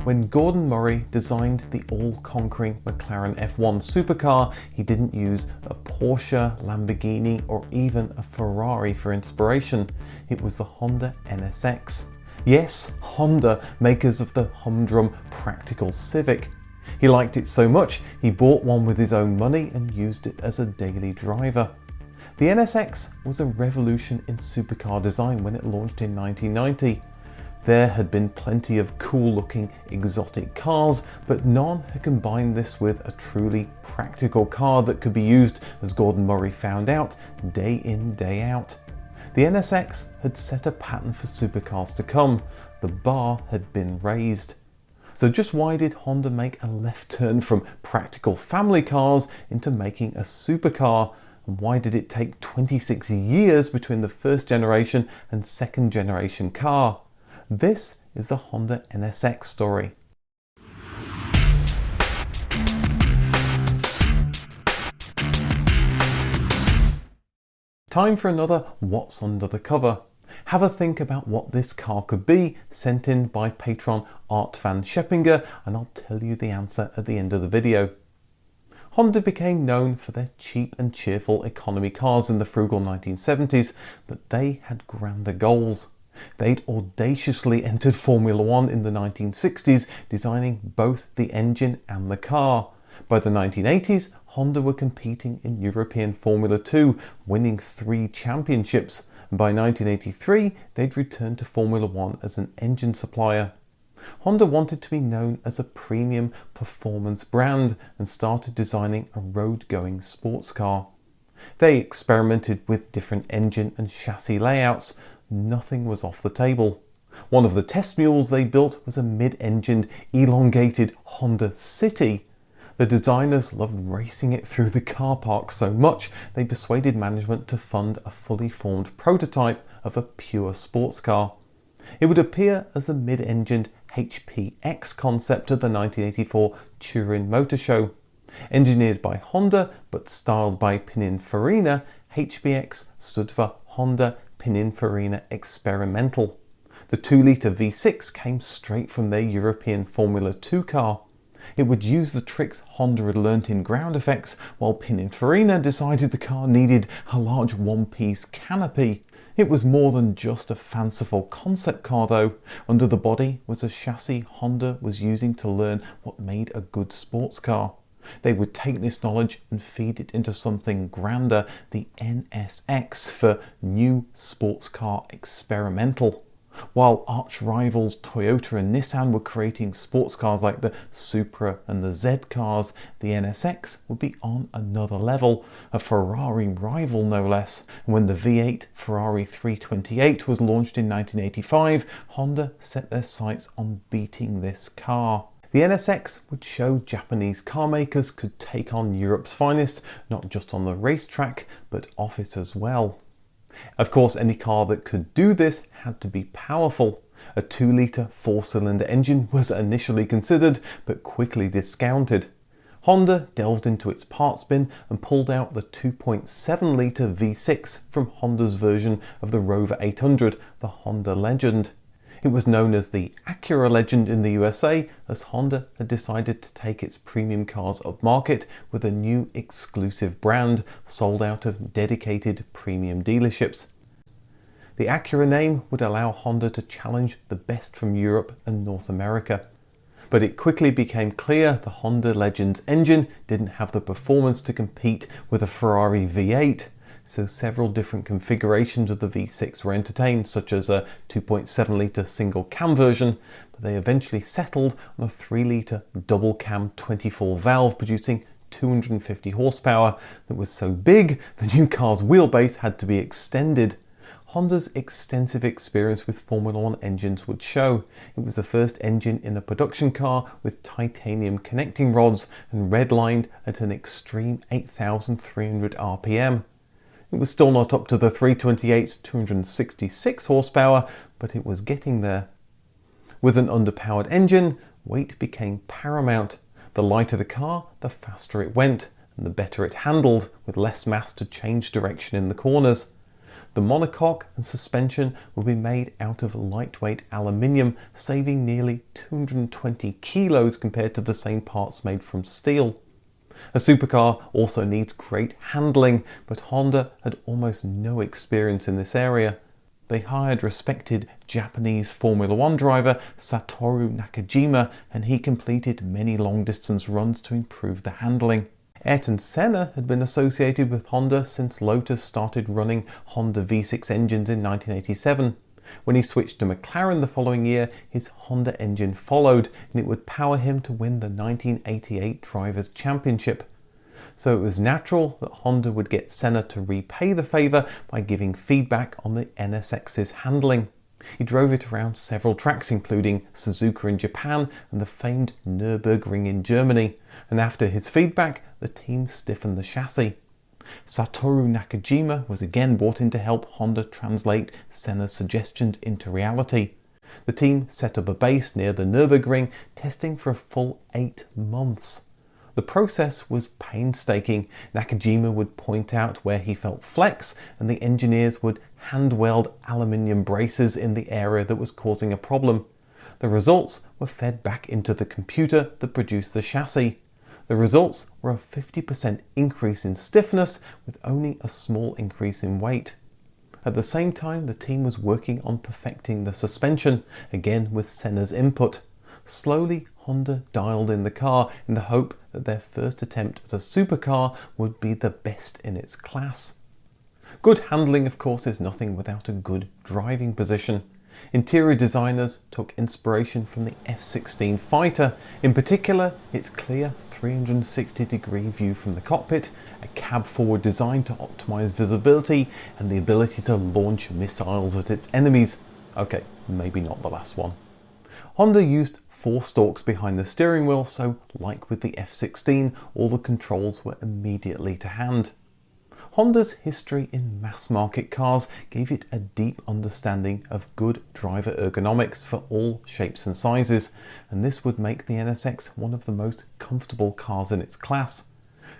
When Gordon Murray designed the all-conquering McLaren F1 supercar, he didn't use a Porsche, Lamborghini or even a Ferrari for inspiration. It was the Honda NSX. Yes, Honda, makers of the humdrum Practical Civic. He liked it so much, he bought one with his own money and used it as a daily driver. The NSX was a revolution in supercar design when it launched in 1990. There had been plenty of cool-looking exotic cars, but none had combined this with a truly practical car that could be used, as Gordon Murray found out, day in, day out. The NSX had set a pattern for supercars to come. The bar had been raised. So just why did Honda make a left turn from practical family cars into making a supercar? And why did it take 26 years between the first generation and second generation car? This is the Honda NSX story. Time for another What's Under the Cover. Have a think about what this car could be, sent in by patron Art van Scheppinger, and I'll tell you the answer at the end of the video. Honda became known for their cheap and cheerful economy cars in the frugal 1970s, but they had grander goals. They'd audaciously entered Formula One in the 1960s, designing both the engine and the car. By the 1980s, Honda were competing in European Formula 2, winning 3 championships. And by 1983, they'd returned to Formula One as an engine supplier. Honda wanted to be known as a premium performance brand and started designing a road-going sports car. They experimented with different engine and chassis layouts. Nothing was off the table. One of the test mules they built was a mid-engined, elongated Honda City. The designers loved racing it through the car park so much they persuaded management to fund a fully formed prototype of a pure sports car. It would appear as the mid-engined HPX concept at the 1984 Turin Motor Show. Engineered by Honda but styled by Pininfarina, HPX stood for Honda Pininfarina Experimental. The 2-litre V6 came straight from their European Formula 2 car. It would use the tricks Honda had learnt in ground effects, while Pininfarina decided the car needed a large one-piece canopy. It was more than just a fanciful concept car though. Under the body was a chassis Honda was using to learn what made a good sports car. They would take this knowledge and feed it into something grander, the NSX for New Sports Car Experimental. While arch rivals Toyota and Nissan were creating sports cars like the Supra and the Z cars, the NSX would be on another level, a Ferrari rival no less. And when the V8 Ferrari 328 was launched in 1985, Honda set their sights on beating this car. The NSX would show Japanese car makers could take on Europe's finest, not just on the racetrack, but off it as well. Of course, any car that could do this had to be powerful. A 2-litre 4-cylinder engine was initially considered, but quickly discounted. Honda delved into its parts bin and pulled out the 2.7-litre V6 from Honda's version of the Rover 800, the Honda Legend. It was known as the Acura Legend in the USA, as Honda had decided to take its premium cars upmarket with a new exclusive brand sold out of dedicated premium dealerships. The Acura name would allow Honda to challenge the best from Europe and North America. But it quickly became clear the Honda Legend's engine didn't have the performance to compete with a Ferrari V8. So several different configurations of the V6 were entertained, such as a 2.7-litre single cam version, but they eventually settled on a 3-litre double cam 24 valve producing 250 horsepower that was so big the new car's wheelbase had to be extended. Honda's extensive experience with Formula One engines would show. It was the first engine in a production car with titanium connecting rods and redlined at an extreme 8,300 RPM. It was still not up to the 328's 266 horsepower, but it was getting there. With an underpowered engine, weight became paramount. The lighter the car, the faster it went, and the better it handled, with less mass to change direction in the corners. The monocoque and suspension will be made out of lightweight aluminium, saving nearly 220 kilos compared to the same parts made from steel. A supercar also needs great handling, but Honda had almost no experience in this area. They hired respected Japanese Formula One driver Satoru Nakajima, and he completed many long-distance runs to improve the handling. Ayrton Senna had been associated with Honda since Lotus started running Honda V6 engines in 1987. When he switched to McLaren the following year, his Honda engine followed, and it would power him to win the 1988 Drivers' Championship. So it was natural that Honda would get Senna to repay the favour by giving feedback on the NSX's handling. He drove it around several tracks, including Suzuka in Japan and the famed Nürburgring in Germany, and after his feedback, the team stiffened the chassis. Satoru Nakajima was again brought in to help Honda translate Senna's suggestions into reality. The team set up a base near the Nürburgring, testing for a full 8 months. The process was painstaking. Nakajima would point out where he felt flex, and the engineers would hand weld aluminium braces in the area that was causing a problem. The results were fed back into the computer that produced the chassis. The results were a 50% increase in stiffness with only a small increase in weight. At the same time, the team was working on perfecting the suspension, again with Senna's input. Slowly, Honda dialed in the car in the hope that their first attempt at a supercar would be the best in its class. Good handling, of course, is nothing without a good driving position. Interior designers took inspiration from the F-16 fighter, in particular its clear 360-degree view from the cockpit, a cab-forward design to optimize visibility, and the ability to launch missiles at its enemies. Okay, maybe not the last one. Honda used 4 stalks behind the steering wheel, so like with the F-16, all the controls were immediately to hand. Honda's history in mass-market cars gave it a deep understanding of good driver ergonomics for all shapes and sizes, and this would make the NSX one of the most comfortable cars in its class.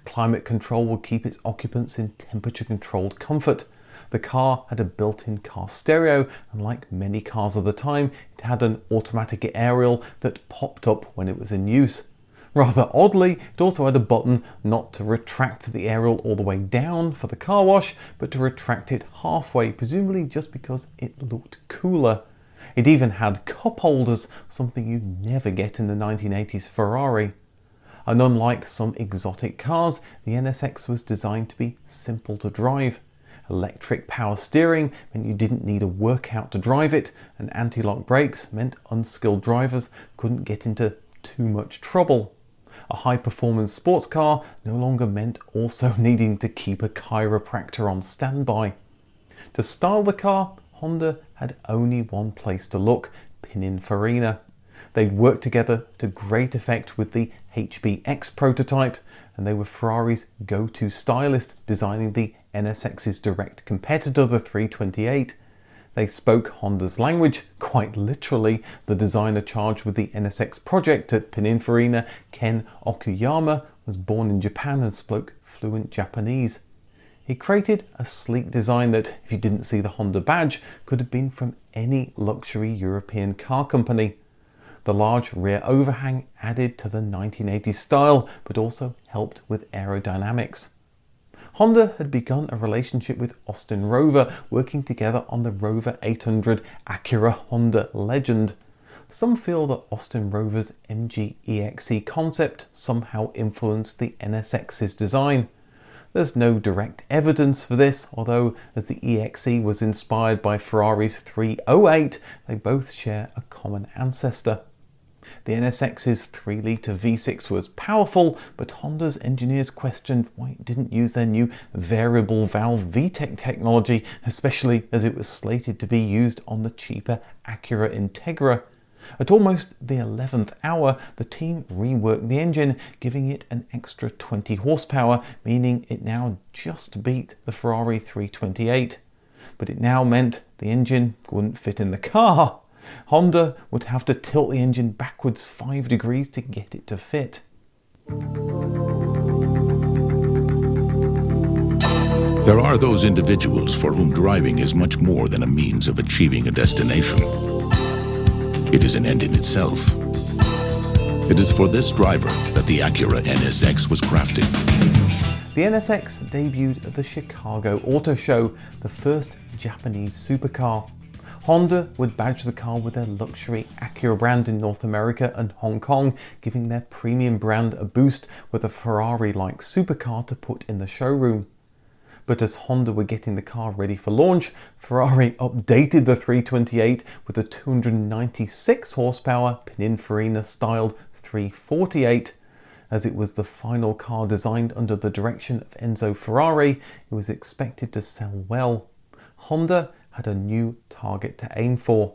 Climate control would keep its occupants in temperature-controlled comfort. The car had a built-in car stereo, and like many cars of the time, it had an automatic aerial that popped up when it was in use. Rather oddly, it also had a button not to retract the aerial all the way down for the car wash, but to retract it halfway, presumably just because it looked cooler. It even had cup holders, something you'd never get in the 1980s Ferrari. And unlike some exotic cars, the NSX was designed to be simple to drive. Electric power steering meant you didn't need a workout to drive it, and anti-lock brakes meant unskilled drivers couldn't get into too much trouble. A high-performance sports car no longer meant also needing to keep a chiropractor on standby. To style the car, Honda had only one place to look: Pininfarina. They'd worked together to great effect with the HBX prototype, and they were Ferrari's go-to stylist, designing the NSX's direct competitor, the 328. They spoke Honda's language, quite literally. The designer charged with the NSX project at Pininfarina, Ken Okuyama, was born in Japan and spoke fluent Japanese. He created a sleek design that, if you didn't see the Honda badge, could have been from any luxury European car company. The large rear overhang added to the 1980s style, but also helped with aerodynamics. Honda had begun a relationship with Austin Rover, working together on the Rover 800 Acura Honda Legend. Some feel that Austin Rover's MG EXE concept somehow influenced the NSX's design. There's no direct evidence for this, although as the EXE was inspired by Ferrari's 308, they both share a common ancestor. The NSX's 3-litre V6 was powerful, but Honda's engineers questioned why it didn't use their new variable valve VTEC technology, especially as it was slated to be used on the cheaper Acura Integra. At almost the 11th hour, the team reworked the engine, giving it an extra 20 horsepower, meaning it now just beat the Ferrari 328. But it now meant the engine wouldn't fit in the car. Honda would have to tilt the engine backwards 5 degrees to get it to fit. The There are those individuals for whom driving is much more than a means of achieving a destination. It is an end in itself. It is for this driver that the Acura NSX was crafted. The NSX debuted at the Chicago Auto Show, the first Japanese supercar. Honda would badge the car with their luxury Acura brand in North America and Hong Kong, giving their premium brand a boost with a Ferrari-like supercar to put in the showroom. But as Honda were getting the car ready for launch, Ferrari updated the 328 with a 296 horsepower Pininfarina-styled 348. As it was the final car designed under the direction of Enzo Ferrari, it was expected to sell well. Honda had a new target to aim for.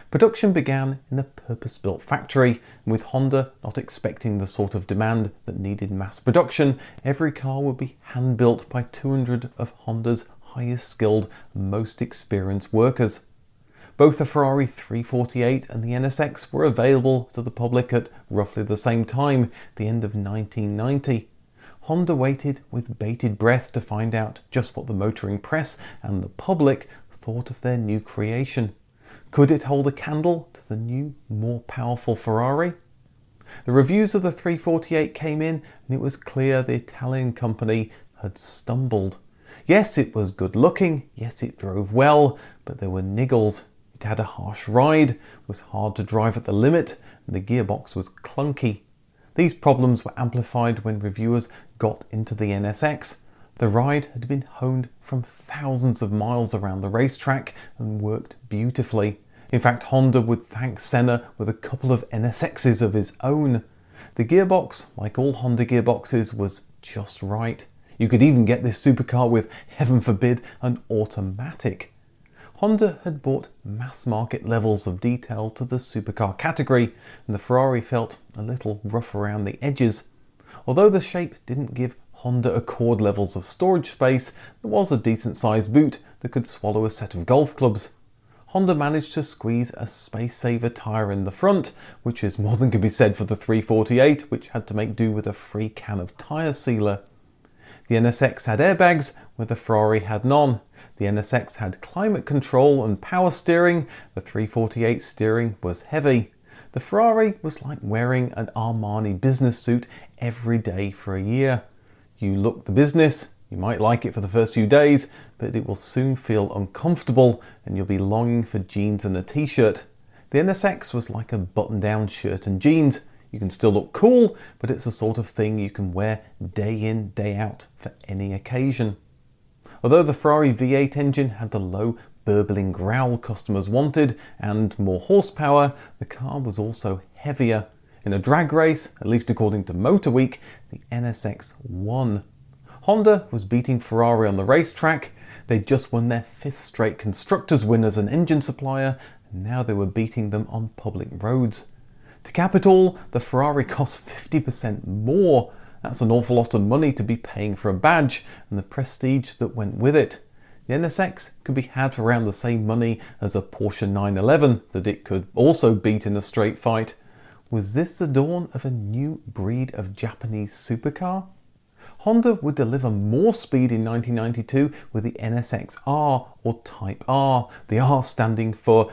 Production began in a purpose-built factory, and with Honda not expecting the sort of demand that needed mass production, every car would be hand-built by 200 of Honda's highest skilled, most experienced workers. Both the Ferrari 348 and the NSX were available to the public at roughly the same time, the end of 1990. Honda waited with bated breath to find out just what the motoring press and the public thought of their new creation. Could it hold a candle to the new, more powerful Ferrari? The reviews of the 348 came in, and it was clear the Italian company had stumbled. Yes, it was good looking, yes, it drove well, but there were niggles. It had a harsh ride, was hard to drive at the limit, and the gearbox was clunky. These problems were amplified when reviewers got into the NSX. The ride had been honed from thousands of miles around the racetrack and worked beautifully. In fact, Honda would thank Senna with a couple of NSXs of his own. The gearbox, like all Honda gearboxes, was just right. You could even get this supercar with, heaven forbid, an automatic. Honda had brought mass market levels of detail to the supercar category, and the Ferrari felt a little rough around the edges. Although the shape didn't give Honda Accord levels of storage space, there was a decent sized boot that could swallow a set of golf clubs. Honda managed to squeeze a space-saver tyre in the front, which is more than could be said for the 348, which had to make do with a free can of tyre sealer. The NSX had airbags, where the Ferrari had none. The NSX had climate control and power steering. The 348 steering was heavy. The Ferrari was like wearing an Armani business suit every day for a year. You look the business, you might like it for the first few days, but it will soon feel uncomfortable and you'll be longing for jeans and a t-shirt. The NSX was like a button-down shirt and jeans. You can still look cool, but it's the sort of thing you can wear day in, day out for any occasion. Although the Ferrari V8 engine had the low burbling growl customers wanted and more horsepower, the car was also heavier. In a drag race, at least according to MotorWeek, the NSX won. Honda was beating Ferrari on the racetrack. They'd just won their 5th straight constructors win as an engine supplier, and now they were beating them on public roads. To cap it all, the Ferrari cost 50% more. That's an awful lot of money to be paying for a badge and the prestige that went with it. The NSX could be had for around the same money as a Porsche 911 that it could also beat in a straight fight. Was this the dawn of a new breed of Japanese supercar? Honda would deliver more speed in 1992 with the NSX-R or Type R, the R standing for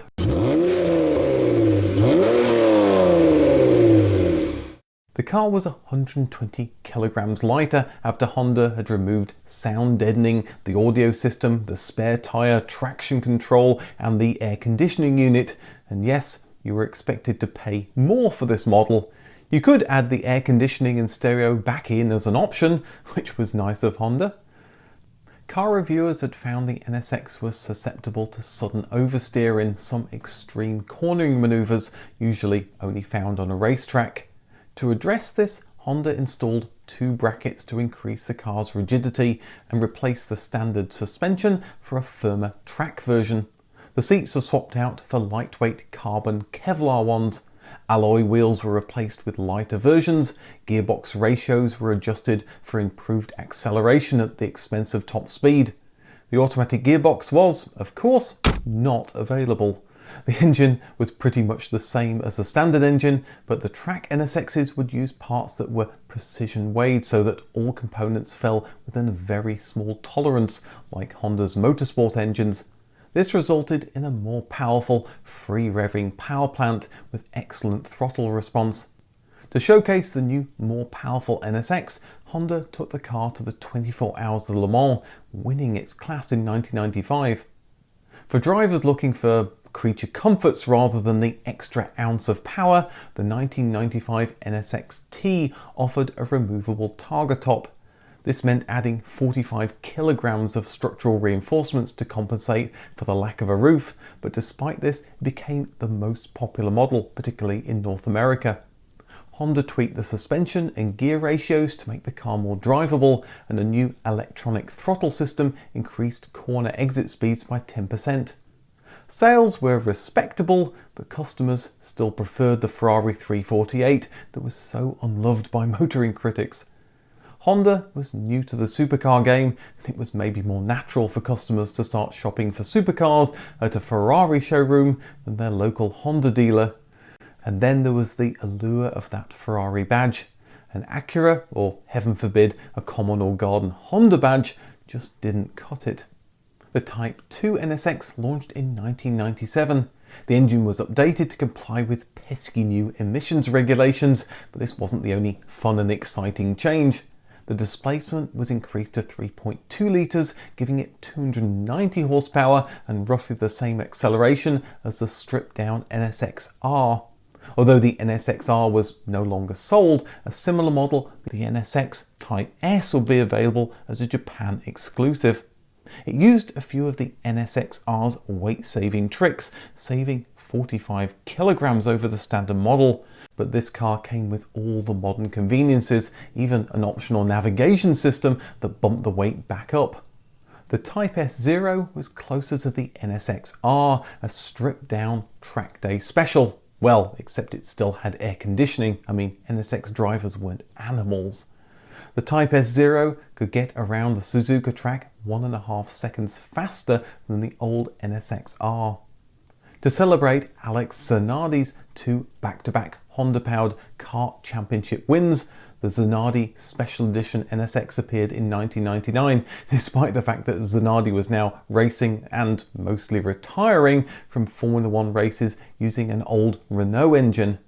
The car was 120 kilograms lighter after Honda had removed sound deadening, the audio system, the spare tyre, traction control and the air conditioning unit, and yes, you were expected to pay more for this model. You could add the air conditioning and stereo back in as an option, which was nice of Honda. Car reviewers had found the NSX was susceptible to sudden oversteer in some extreme cornering manoeuvres, usually only found on a racetrack. To address this, Honda installed 2 brackets to increase the car's rigidity and replace the standard suspension for a firmer track version. The seats were swapped out for lightweight carbon Kevlar ones. Alloy wheels were replaced with lighter versions. Gearbox ratios were adjusted for improved acceleration at the expense of top speed. The automatic gearbox was, of course, not available. The engine was pretty much the same as the standard engine, but the track NSXs would use parts that were precision weighed so that all components fell within a very small tolerance, like Honda's motorsport engines. This resulted in a more powerful, free-revving power plant with excellent throttle response. To showcase the new, more powerful NSX, Honda took the car to the 24 Hours of Le Mans, winning its class in 1995. For drivers looking for creature comforts rather than the extra ounce of power, the 1995 NSX-T offered a removable targa top. This meant adding 45 kilograms of structural reinforcements to compensate for the lack of a roof, but despite this, it became the most popular model, particularly in North America. Honda tweaked the suspension and gear ratios to make the car more drivable, and a new electronic throttle system increased corner exit speeds by 10%. Sales were respectable, but customers still preferred the Ferrari 348 that was so unloved by motoring critics. Honda was new to the supercar game, and it was maybe more natural for customers to start shopping for supercars at a Ferrari showroom than their local Honda dealer. And then there was the allure of that Ferrari badge. An Acura, or heaven forbid, a Common or Garden Honda badge, just didn't cut it. The Type 2 NSX launched in 1997. The engine was updated to comply with pesky new emissions regulations, but this wasn't the only fun and exciting change. The displacement was increased to 3.2 litres, giving it 290 horsepower and roughly the same acceleration as the stripped-down NSX-R. Although the NSX-R was no longer sold, a similar model, the NSX Type S, will be available as a Japan exclusive. It used a few of the NSX-R's weight-saving tricks, saving 45 kilograms over the standard model. But this car came with all the modern conveniences, even an optional navigation system that bumped the weight back up. The Type S0 was closer to the NSX-R, a stripped-down track day special. Well, except it still had air conditioning. I mean, NSX drivers weren't animals. The Type S0 could get around the Suzuka track 1.5 seconds faster than the old NSX-R. To celebrate Alex Zanardi's 2 back-to-back Honda-powered kart championship wins, the Zanardi Special Edition NSX appeared in 1999, despite the fact that Zanardi was now racing and mostly retiring from Formula One races using an old Renault engine.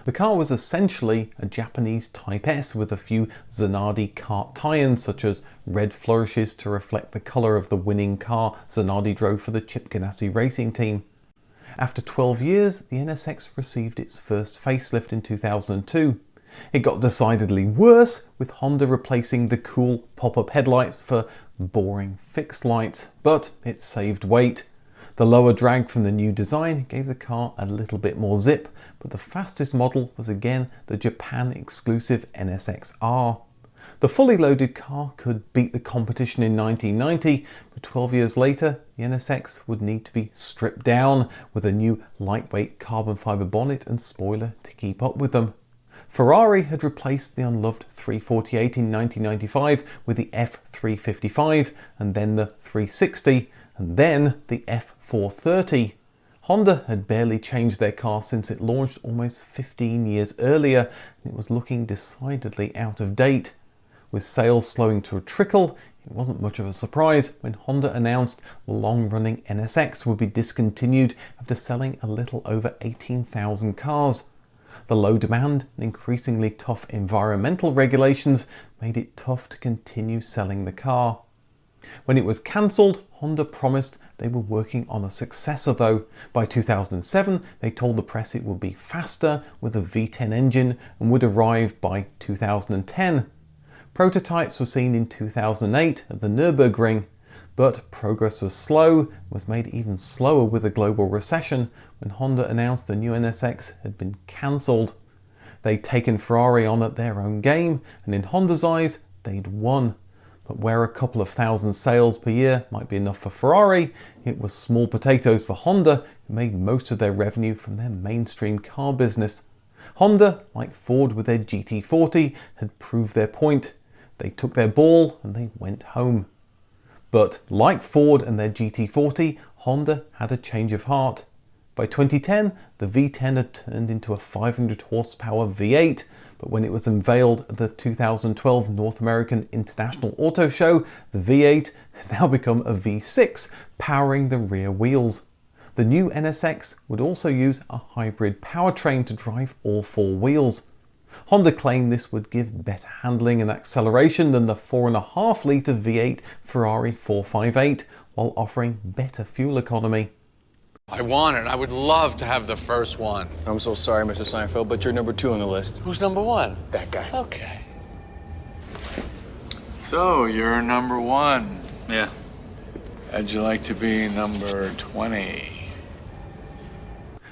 The car was essentially a Japanese Type S with a few Zanardi kart tie-ins, such as red flourishes to reflect the colour of the winning car Zanardi drove for the Chip Ganassi racing team. After 12 years, the NSX received its first facelift in 2002. It got decidedly worse, with Honda replacing the cool pop-up headlights for boring fixed lights, but it saved weight. The lower drag from the new design gave the car a little bit more zip, but the fastest model was again the Japan exclusive NSX-R. The fully loaded car could beat the competition in 1990, but 12 years later, the NSX would need to be stripped down with a new lightweight carbon fibre bonnet and spoiler to keep up with them. Ferrari had replaced the unloved 348 in 1995 with the F355, and then the 360, and then the F430. Honda had barely changed their car since it launched almost 15 years earlier, and it was looking decidedly out of date. With sales slowing to a trickle, it wasn't much of a surprise when Honda announced the long-running NSX would be discontinued after selling a little over 18,000 cars. The low demand and increasingly tough environmental regulations made it tough to continue selling the car. When it was cancelled, Honda promised they were working on a successor though. By 2007, they told the press it would be faster with a V10 engine and would arrive by 2010. Prototypes were seen in 2008 at the Nürburgring, but progress was slow and was made even slower with a global recession when Honda announced the new NSX had been cancelled. They'd taken Ferrari on at their own game, and in Honda's eyes, they'd won. But where a couple of thousand sales per year might be enough for Ferrari, it was small potatoes for Honda, who made most of their revenue from their mainstream car business. Honda, like Ford with their GT40, had proved their point. They took their ball and they went home. But like Ford and their GT40, Honda had a change of heart. By 2010, the V10 had turned into a 500 horsepower V8, but when it was unveiled at the 2012 North American International Auto Show, the V8 had now become a V6, powering the rear wheels. The new NSX would also use a hybrid powertrain to drive all four wheels. Honda claimed this would give better handling and acceleration than the 4.5 litre V8 Ferrari 458, while offering better fuel economy. I want it. I would love to have the first one. I'm so sorry, Mr. Seinfeld, but you're number 2 on the list. Who's number 1? That guy. Okay. So, you're number 1. Yeah. How'd you like to be number 20?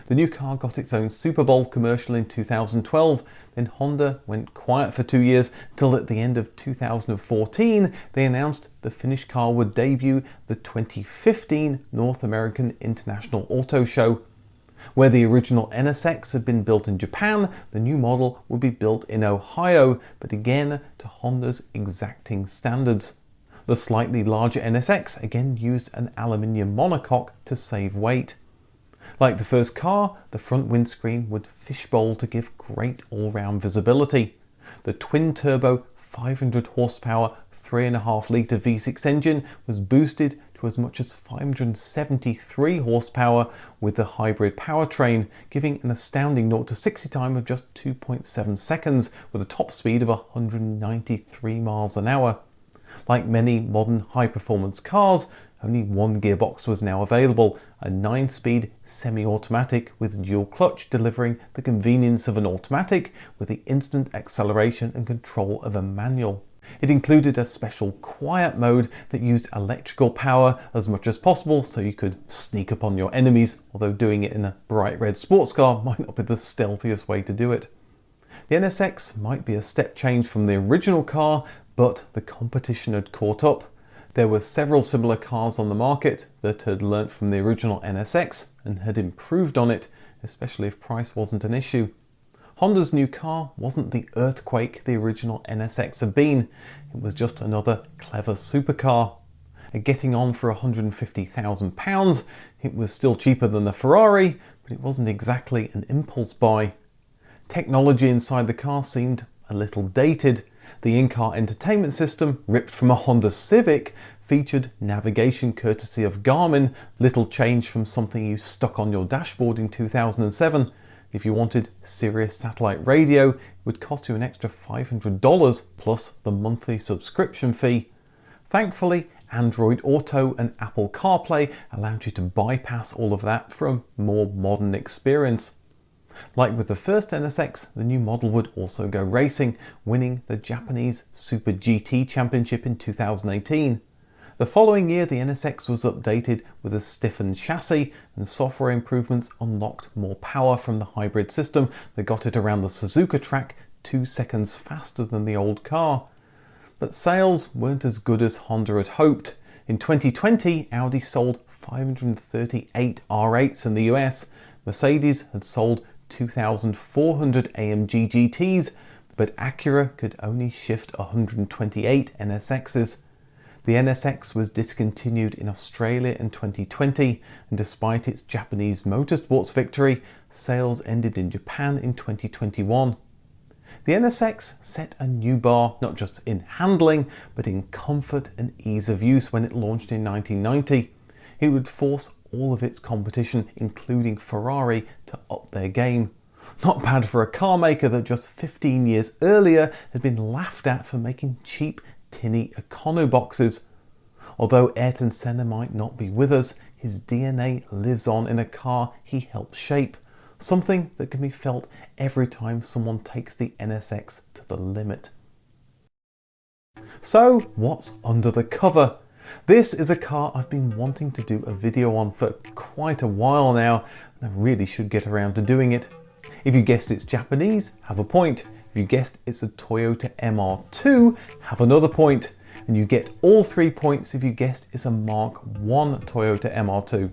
The new car got its own Super Bowl commercial in 2012, then Honda went quiet for 2 years till at the end of 2014 they announced the finished car would debut the 2015 North American International Auto Show. Where the original NSX had been built in Japan, the new model would be built in Ohio, but again to Honda's exacting standards. The slightly larger NSX again used an aluminium monocoque to save weight. Like the first car, the front windscreen would fishbowl to give great all-round visibility. The twin-turbo 500 horsepower 3.5 litre V6 engine was boosted to as much as 573 horsepower with the hybrid powertrain, giving an astounding 0 to 60 time of just 2.7 seconds with a top speed of 193 miles an hour. Like many modern high-performance cars, only one gearbox was now available, a 9-speed semi-automatic with dual clutch delivering the convenience of an automatic with the instant acceleration and control of a manual. It included a special quiet mode that used electrical power as much as possible so you could sneak up on your enemies, although doing it in a bright red sports car might not be the stealthiest way to do it. The NSX might be a step change from the original car, but the competition had caught up. There were several similar cars on the market that had learnt from the original NSX and had improved on it, especially if price wasn't an issue. Honda's new car wasn't the earthquake the original NSX had been, it was just another clever supercar. At getting on for £150,000, it was still cheaper than the Ferrari, but it wasn't exactly an impulse buy. Technology inside the car seemed a little dated. The in-car entertainment system, ripped from a Honda Civic, featured navigation courtesy of Garmin, little change from something you stuck on your dashboard in 2007. If you wanted Sirius satellite radio, it would cost you an extra $500 plus the monthly subscription fee. Thankfully, Android Auto and Apple CarPlay allowed you to bypass all of that for a more modern experience. Like with the first NSX, the new model would also go racing, winning the Japanese Super GT Championship in 2018. The following year, the NSX was updated with a stiffened chassis, and software improvements unlocked more power from the hybrid system that got it around the Suzuka track 2 seconds faster than the old car. But sales weren't as good as Honda had hoped. In 2020, Audi sold 538 R8s in the US. Mercedes had sold 2,400 AMG GTs, but Acura could only shift 128 NSXs. The NSX was discontinued in Australia in 2020, and despite its Japanese motorsports victory, sales ended in Japan in 2021. The NSX set a new bar not just in handling, but in comfort and ease of use when it launched in 1990. It would force all of its competition, including Ferrari, to up their game. Not bad for a car maker that just 15 years earlier had been laughed at for making cheap, tinny econo boxes. Although Ayrton Senna might not be with us, his DNA lives on in a car he helped shape, something that can be felt every time someone takes the NSX to the limit. So, what's under the cover? This is a car I've been wanting to do a video on for quite a while now, and I really should get around to doing it. If you guessed it's Japanese, have a point. If you guessed it's a Toyota MR2, have another point. And you get all 3 points if you guessed it's a Mark I Toyota MR2.